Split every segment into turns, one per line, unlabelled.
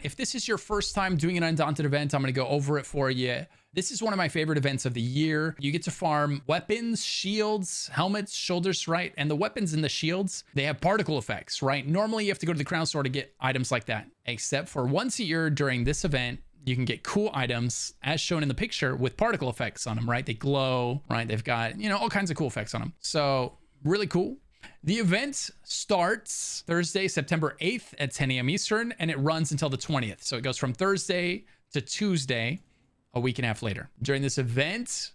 If this is your first time doing an Undaunted event, I'm going to go over it for you. This is one of my favorite events of the year. You get to farm weapons, shields, helmets, shoulders, right? And the weapons and the shields, they have particle effects, right? Normally you have to go to the crown store to get items like that, except for once a year during this event, you can get cool items as shown in the picture with particle effects on them, right? They glow, right? They've got, you know, all kinds of cool effects on them. So really cool. The event starts Thursday, September 8th at 10 a.m. Eastern, and it runs until the 20th. So it goes from Thursday to Tuesday, a week and a half later. During this event,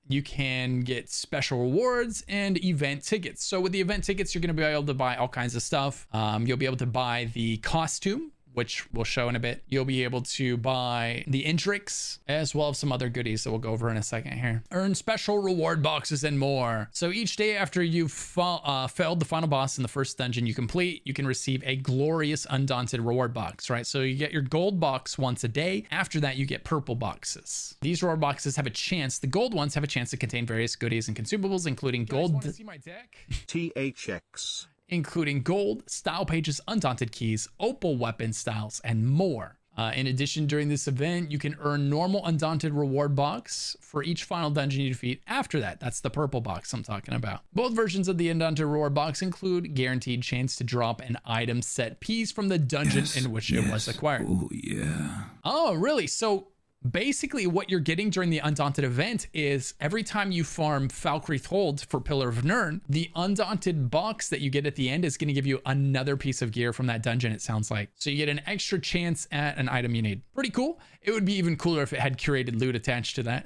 you can get special rewards and event tickets. So with the event tickets, you're going to be able to buy all kinds of stuff. You'll be able to buy the costume, which we'll show in a bit. You'll be able to buy the Intrix, as well as some other goodies that we'll go over in a second here. Earn special reward boxes and more. So each day after you've failed the final boss in the first dungeon you complete, you can receive a glorious Undaunted reward box, right? So you get your gold box once a day. After that, you get purple boxes. These reward boxes have a chance, the gold ones have a chance to contain various goodies and consumables, including gold. Want to see my deck?
THX.
Including gold, style pages, undaunted keys, opal weapon styles, and more. In addition, during this event, you can earn normal Undaunted reward box for each final dungeon you defeat after that. That's the purple box I'm talking about. Both versions of the Undaunted reward box include guaranteed chance to drop an item set piece from the dungeon in which it was acquired.
Oh, yeah.
Oh, really? So basically what you're getting during the Undaunted event is every time you farm Falkreath Hold for Pillar of Nirn, the Undaunted box that you get at the end is going to give you another piece of gear from that dungeon, it sounds like. So you get an extra chance at an item you need. Pretty cool. It would be even cooler if it had curated loot attached to that.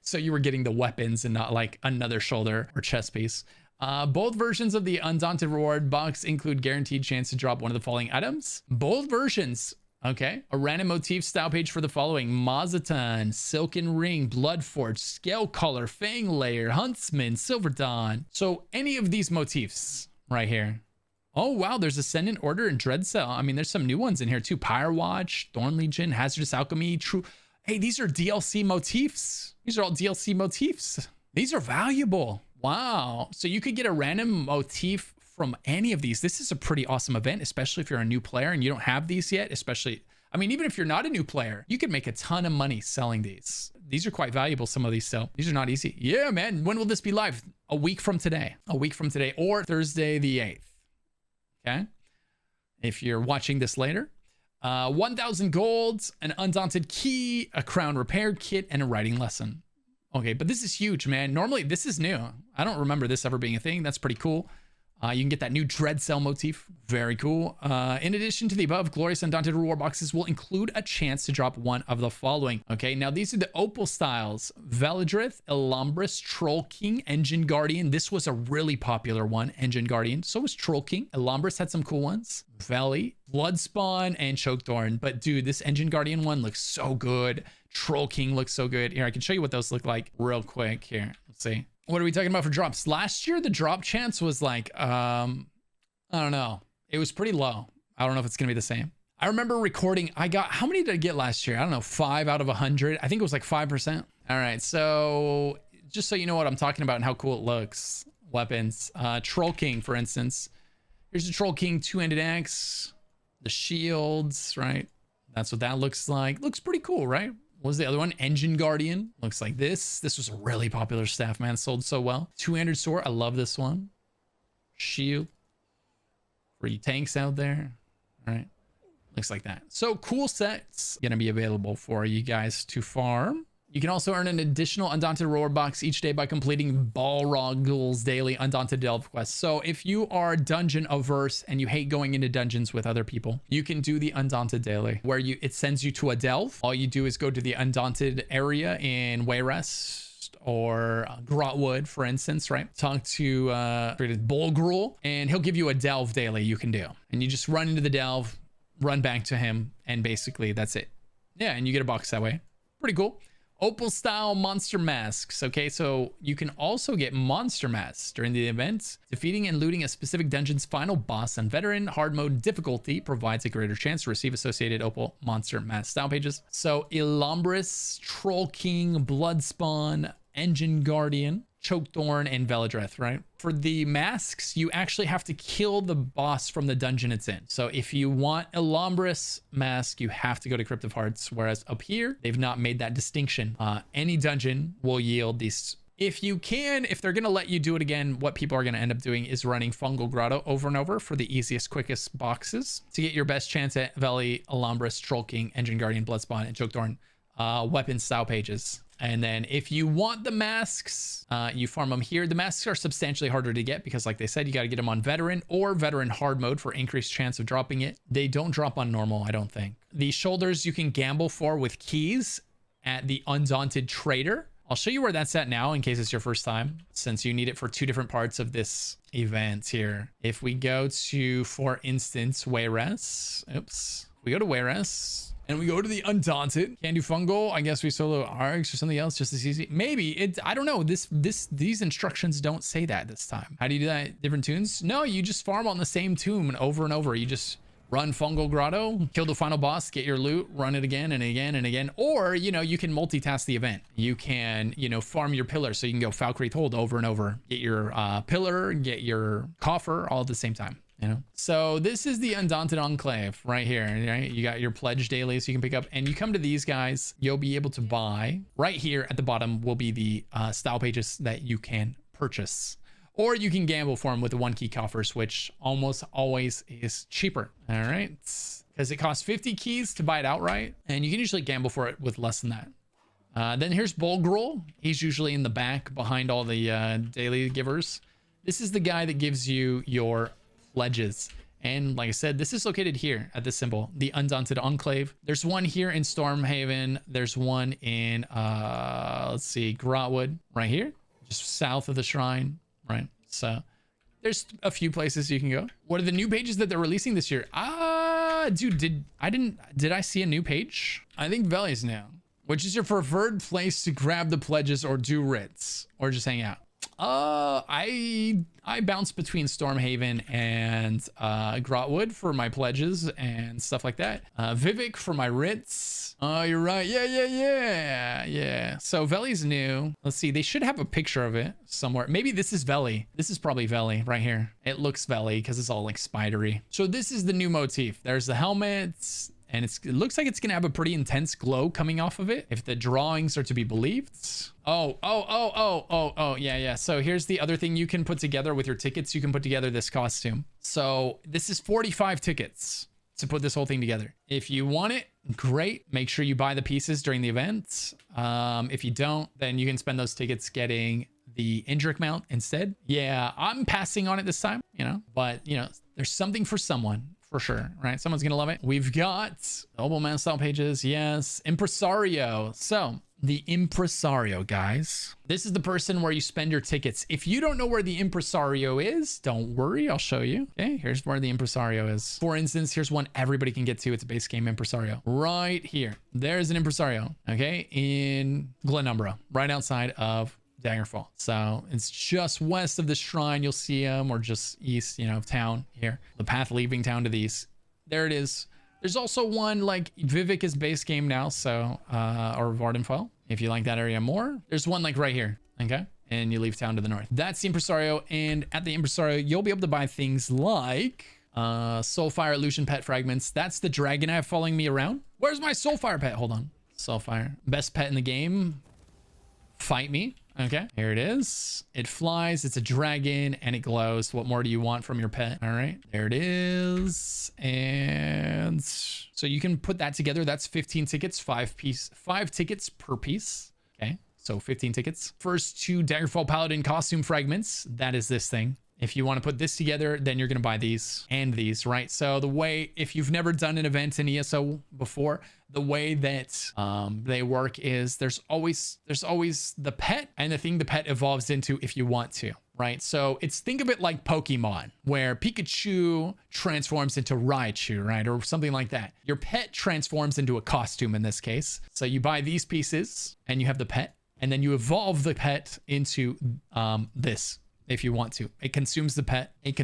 So you were getting the weapons and not like another shoulder or chest piece. Both versions of the Undaunted reward box include guaranteed chance to drop one of the following items. Both versions. Okay, a random motif style page for the following: Mazatan, Silken Ring, Bloodforge, Scale Color, Fang Layer, Huntsman, Silver Dawn. So any of these motifs right here. Oh wow, there's Ascendant Order and Dread Cell. I mean, there's some new ones in here too. Pyre Watch, Thorn Legion, Hazardous Alchemy, True. Hey, these are DLC motifs. These are all DLC motifs. These are valuable. Wow. So you could get a random motif from any of these. This is a pretty awesome event, especially if you're a new player and you don't have these yet, especially, I mean, even if you're not a new player, you could make a ton of money selling these. These are quite valuable, some of these sell. These are not easy. Yeah, man. When will this be live? A week from today. A week from today, or Thursday the 8th. Okay. If you're watching this later. 1,000 golds, an Undaunted key, a crown repair kit, and a writing lesson. Okay, but this is huge, man. Normally, this is new. I don't remember this ever being a thing. That's pretty cool. You can get that new Dread Cell motif. Very cool. In addition to the above, glorious Undaunted reward boxes will include a chance to drop one of the following. Okay, now these are the opal styles: Veladrith, Elambris, Troll King, Engine Guardian. This was a really popular one, Engine Guardian. So was Troll King. Elambris had some cool ones. Valley, Bloodspawn, and Chokethorn. But dude, this Engine Guardian one looks so good. Troll King looks so good. Here, I can show you what those look like real quick. Here, let's see. What are we talking about for drops? Last year, the drop chance was like, I don't know. It was pretty low. I don't know if it's going to be the same. I remember recording, I got, how many did I get last year? I don't know, 5 out of 100. I think it was like 5%. All right, so just so you know what I'm talking about and how cool it looks. Weapons. Troll King, for instance. Here's the Troll King two-handed axe. The shields, right? That's what that looks like. Looks pretty cool, right? What was the other one? Engine Guardian. Looks like this. This was a really popular staff, man. Sold so well. Two-handed sword. I love this one. Shield. For you tanks out there. All right. Looks like that. So cool sets gonna be available for you guys to farm. You can also earn an additional Undaunted reward box each day by completing Balrog's daily Undaunted Delve quest. So if you are dungeon averse and you hate going into dungeons with other people, you can do the Undaunted daily, where it sends you to a delve. All you do is go to the Undaunted area in Wayrest or Grotwood, for instance, right? Talk to Bolgrul, and he'll give you a delve daily you can do. And you just run into the delve, run back to him, and basically that's it. Yeah, and you get a box that way. Pretty cool. Opal style monster masks. Okay, so you can also get monster masks during the event. Defeating and looting a specific dungeon's final boss on veteran hard mode difficulty provides a greater chance to receive associated opal monster mask style pages. So Elambris, Troll King, Bloodspawn, Engine Guardian, Chokethorn, and Veladreth, right? For the masks, you actually have to kill the boss from the dungeon it's in. So if you want a Lombris mask, you have to go to Crypt of Hearts, whereas up here, they've not made that distinction. Any dungeon will yield these. If they're going to let you do it again, what people are going to end up doing is running Fungal Grotto over and over for the easiest, quickest boxes to get your best chance at Veli, Alhambris, Troll King, Engine Guardian, Bloodspawn, and Chokethorn weapon style pages. And then if you want the masks, you farm them here. The masks are substantially harder to get because, like they said, you got to get them on Veteran or Veteran hard mode for increased chance of dropping it. They don't drop on normal, I don't think. The shoulders you can gamble for with keys at the Undaunted Trader. I'll show you where that's at now in case it's your first time, since you need it for 2 different parts of this event here. If we go to, for instance, Wayres, we go to Wayres and we go to the Undaunted, can do Fungal. I guess we solo Arcs or something else just as easy. Maybe I don't know. These instructions don't say that this time. How do you do that? Different tunes? No, you just farm on the same tune over and over. You just run Fungal Grotto, kill the final boss, get your loot, run it again and again and again. Or, you can multitask the event. You can, farm your pillar. So you can go Falkreath Hold over and over. Get your pillar, get your coffer all at the same time. So this is the Undaunted Enclave right here, right? You got your pledge dailies you can pick up, and you come to these guys, you'll be able to buy. Right here at the bottom will be the style pages that you can purchase. Or you can gamble for them with the 1 key coffers, which almost always is cheaper. All right. Because it costs 50 keys to buy it outright. And you can usually gamble for it with less than that. Then here's Bolgrul. He's usually in the back behind all the daily givers. This is the guy that gives you your pledges. And like I said, this is located here at this symbol, the Undaunted Enclave. There's one here in Stormhaven. There's one in, let's see, Grotwood right here, just south of the shrine. Right, so there's a few places you can go. What are the new pages that they're releasing this year? Dude, did I see a new page? I think Veli's now. Which is your preferred place to grab the pledges or do writs or just hang out? I bounce between Stormhaven and Grotwood for my pledges and stuff like that. Vivek for my writs. Oh, you're right. Yeah. So Veli's new. Let's see. They should have a picture of it somewhere. Maybe this is Veli. This is probably Veli right here. It looks Veli because it's all like spidery. So this is the new motif. There's the helmets. And it looks like it's going to have a pretty intense glow coming off of it, if the drawings are to be believed. Yeah. So here's the other thing you can put together with your tickets. You can put together this costume. So this is 45 tickets to put this whole thing together. If you want it, great. Make sure you buy the pieces during the event. If you don't, then you can spend those tickets getting the Indrik mount instead. Yeah, I'm passing on it this time, but there's something for someone. For sure, right? Someone's gonna love it. We've got Opal Man style pages. Yes, Impresario. So the Impresario, guys, this is the person where you spend your tickets. If you don't know where the Impresario is, don't worry, I'll show you. Okay, here's where the Impresario is. For instance, here's one everybody can get to. It's a base game Impresario. Right here, there's an Impresario. Okay, in Glenumbra, right outside of Daggerfall. So it's just west of the shrine. You'll see them, or just east, of town here. The path leaving town to these. There it is. There's also one like Vivek is base game now. So, or Vardenfell, if you like that area more. There's one like right here. Okay. And you leave town to the north. That's the Impresario. And at the Impresario, you'll be able to buy things like Soulfire Illusion Pet Fragments. That's the dragon I have following me around. Where's my Soulfire pet? Hold on. Soulfire. Best pet in the game. Fight me. Okay, here it is. It flies, it's a dragon, and it glows. What more do you want from your pet? All right, there it is. And so you can put that together. That's 15 tickets, 5 tickets per piece. Okay, so 15 tickets. First 2 Daggerfall Paladin costume fragments. That is this thing. If you want to put this together, then you're going to buy these and these, right? So the way, if you've never done an event in ESO before, the way that they work is there's always the pet and the thing the pet evolves into if you want to, right? So think of it like Pokemon, where Pikachu transforms into Raichu, right? Or something like that. Your pet transforms into a costume in this case. So you buy these pieces and you have the pet, and then you evolve the pet into this if you want to. It consumes the pet, and it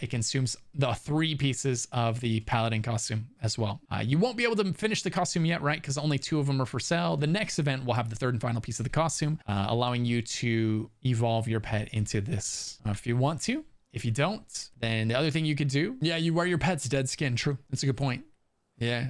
consumes the 3 pieces of the paladin costume as well. You won't be able to finish the costume yet, right? Because only 2 of them are for sale. The next event will have the 3rd and final piece of the costume, allowing you to evolve your pet into this if you want to. If you don't, then the other thing you could do, yeah, you wear your pet's dead skin. True. That's a good point. Yeah,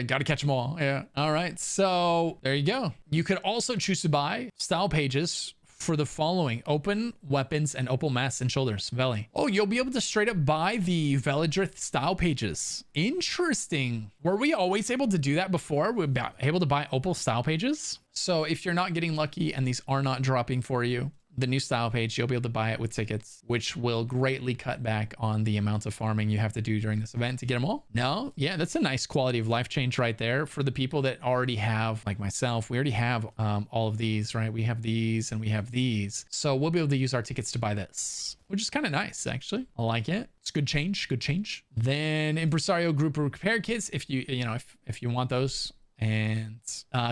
gotta catch them all. Yeah. All right, so there you go. You could also choose to buy style pages for the following: open weapons and opal masks and shoulders. Veli. Oh, you'll be able to straight up buy the Veladrith style pages. Interesting. Were we always able to do that before? We're able to buy opal style pages. So if you're not getting lucky and these are not dropping for you, the new style page, you'll be able to buy it with tickets, which will greatly cut back on the amount of farming you have to do during this event to get them all. No, yeah, that's a nice quality of life change right there for the people that already have, like myself. We already have all of these, right? We have these and we have these, so we'll be able to use our tickets to buy this, which is kind of nice, actually. I like it. It's good change, good change. Then Impresario group repair kits, if you if you want those, and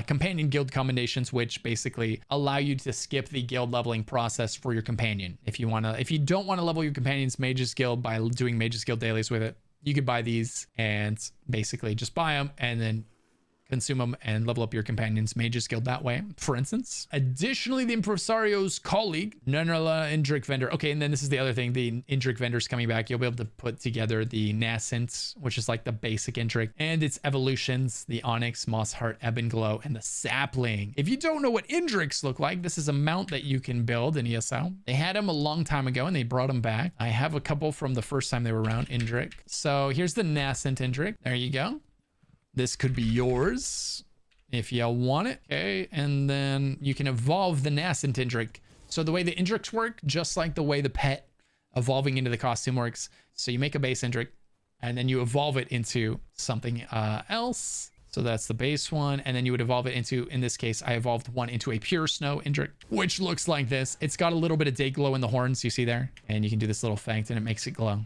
companion guild commendations, which basically allow you to skip the guild leveling process for your companion. If you don't want to level your companion's mage's guild by doing mage's guild dailies with it, you could buy these and basically just buy them and then consume them and level up your companion's mage's guild that way, for instance. Additionally, the Impresario's colleague, Nunala Indrik vendor. Okay, and then this is the other thing, the Indrik vendor's coming back. You'll be able to put together the Nascent, which is like the basic Indrik, and its evolutions, the Onyx, Mossheart, Ebon Glow, and the Sapling. If you don't know what Indriks look like, this is a mount that you can build in ESO. They had them a long time ago and they brought them back. I have a couple from the first time they were around, Indrik. So here's the Nascent Indrik. There you go. This could be yours if you want it. Okay, and then you can evolve the Nascent Indrik. So the way the Indriks work, just like the way the pet evolving into the costume works. So you make a base Indrik and then you evolve it into something else. So that's the base one. And then you would evolve it into, in this case, I evolved one into a pure snow Indrik, which looks like this. It's got a little bit of day glow in the horns, you see there. And you can do this little effect and it makes it glow.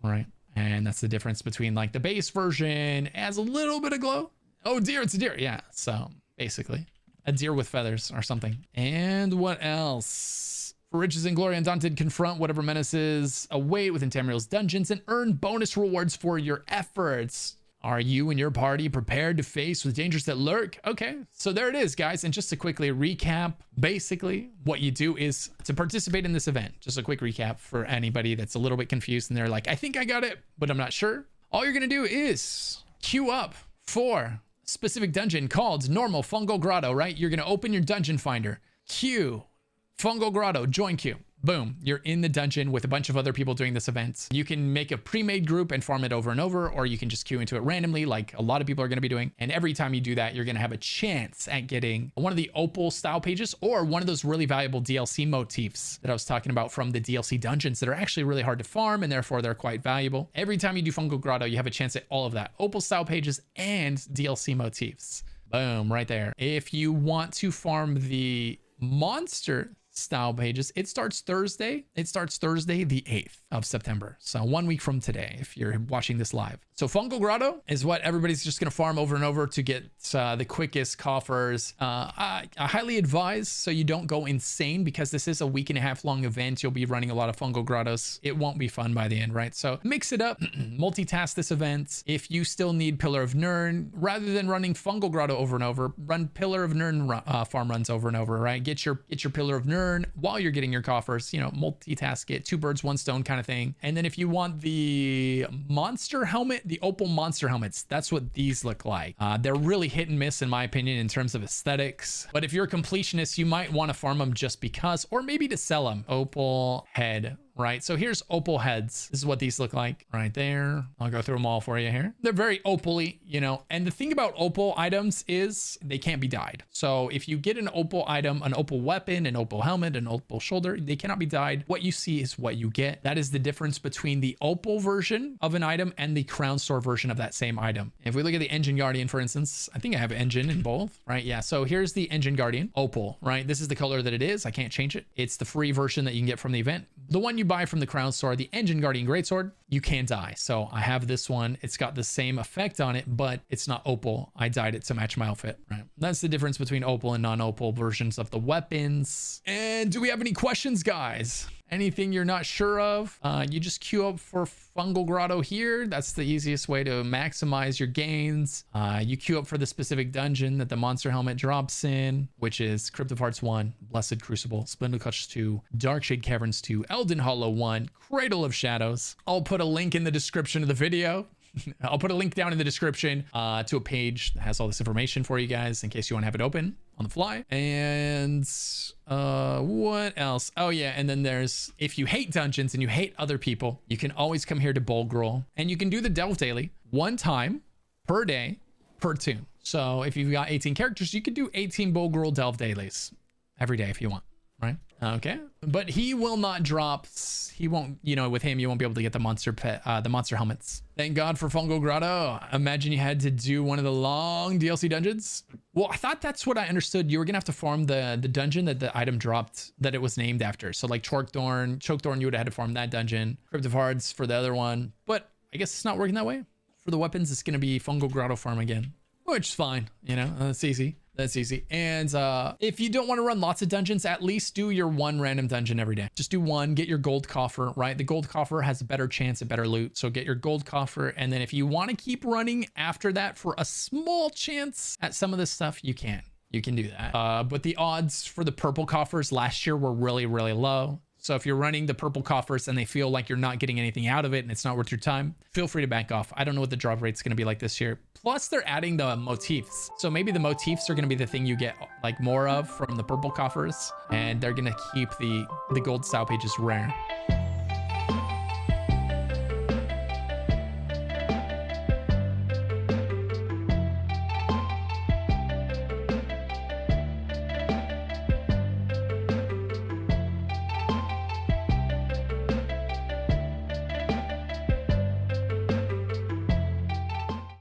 All right. And that's the difference between like the base version adds a little bit of glow. Oh dear, it's a deer. Yeah, so basically a deer with feathers or something. And what else? For riches and glory, Undaunted, confront whatever menaces await within Tamriel's dungeons and earn bonus rewards for your efforts. Are you and your party prepared to face with dangers that lurk? Okay, so there it is, guys. And just to quickly recap, basically what you do is to participate in this event. Just a quick recap for anybody that's a little bit confused and they're like, I think I got it, but I'm not sure. All you're gonna do is queue up for a specific dungeon called Normal Fungal Grotto, right? You're gonna open your dungeon finder, queue, Fungal Grotto, join queue. Boom, you're in the dungeon with a bunch of other people doing this event. You can make a pre-made group and farm it over and over, or you can just queue into it randomly like a lot of people are going to be doing. And every time you do that, you're going to have a chance at getting one of the opal style pages or one of those really valuable DLC motifs that I was talking about from the DLC dungeons that are actually really hard to farm and therefore they're quite valuable. Every time you do Fungal Grotto, you have a chance at all of that. Opal style pages and DLC motifs. Boom, right there. If you want to farm the monster style pages, it starts Thursday. It starts Thursday, the 8th of September. So 1 week from today, if you're watching this live. So Fungal Grotto is what everybody's just going to farm over and over to get the quickest coffers. I highly advise so you don't go insane because this is a week and a half long event. You'll be running a lot of Fungal Grottos. It won't be fun by the end, right? So mix it up, multitask this event. If you still need Pillar of Nirn, rather than running Fungal Grotto over and over, run Pillar of Nirn farm runs over and over, right? Get your Pillar of Nirn while you're getting your coffers, you know, multitask it, 2 birds, 1 stone kind of thing. And then if you want the monster helmet, the opal monster helmets, that's what these look like. They're really hit and miss in my opinion in terms of aesthetics, but if you're a completionist, you might want to farm them just because, or maybe to sell them. Opal Head, right? So here's opal heads. This is what these look like right there. I'll go through them all for you here. They're very opal-y, you know, and the thing about opal items is they can't be dyed. So if you get an opal item, an opal weapon, an opal helmet, an opal shoulder, they cannot be dyed. What you see is what you get. That is the difference between the opal version of an item and the crown store version of that same item. If we look at the Engine Guardian, for instance, I think I have engine in both, right? Yeah, so here's the Engine Guardian, opal, right? This is the color that it is. I can't change it. It's the free version that you can get from the event. The one you buy from the Crown Store the Engine Guardian Greatsword, you can die. So I have this one. It's got the same effect on it, but it's not Opal. I dyed it to match my outfit, right? That's the difference between Opal and non-Opal versions of the weapons. And do we have any questions, guys? Anything you're not sure of? You just queue up for Fungal Grotto here. That's the easiest way to maximize your gains. You queue up for the specific dungeon that the monster helmet drops in, which is Crypt of Hearts 1, Blessed Crucible, Splendid Clutch 2, Darkshade Caverns 2, Elden Hollow 1, Cradle of Shadows. I'll put a link in the description of the video. I'll put a link down in the description to a page that has all this information for you guys in case you want to have it open on the fly. And what else? Oh yeah, and then there's, if you hate dungeons and you hate other people, you can always come here to Bolgrol, and you can do the Delve Daily one time per day per tune. So if you've got 18 characters, you could do 18 Bolgrol Delve Dailies every day if you want, right? Okay, but he will not drop. He won't, you know, with him, you won't be able to get the monster pet, the monster helmets. Thank God for Fungal Grotto. Imagine you had to do one of the long DLC dungeons. Well, I thought that's what I understood. You were gonna have to farm the dungeon that the item dropped, that it was named after. So like Chokethorn, you would have had to farm that dungeon. Crypt of Hearts for the other one. But I guess it's not working that way. For the weapons, it's gonna be Fungal Grotto farm again, which is fine. You know, that's easy. That's easy. And if you don't want to run lots of dungeons, at least do your one random dungeon every day. Just do one, get your gold coffer, right? The gold coffer has a better chance at better loot. So get your gold coffer. And then if you want to keep running after that for a small chance at some of this stuff, you can do that. But the odds for the purple coffers last year were really, really low. So if you're running the purple coffers and they feel like you're not getting anything out of it and it's not worth your time, feel free to back off. I don't know what the drop rate's going to be like this year. Plus they're adding the motifs. So maybe the motifs are going to be the thing you get like more of from the purple coffers, and they're going to keep the gold style pages rare.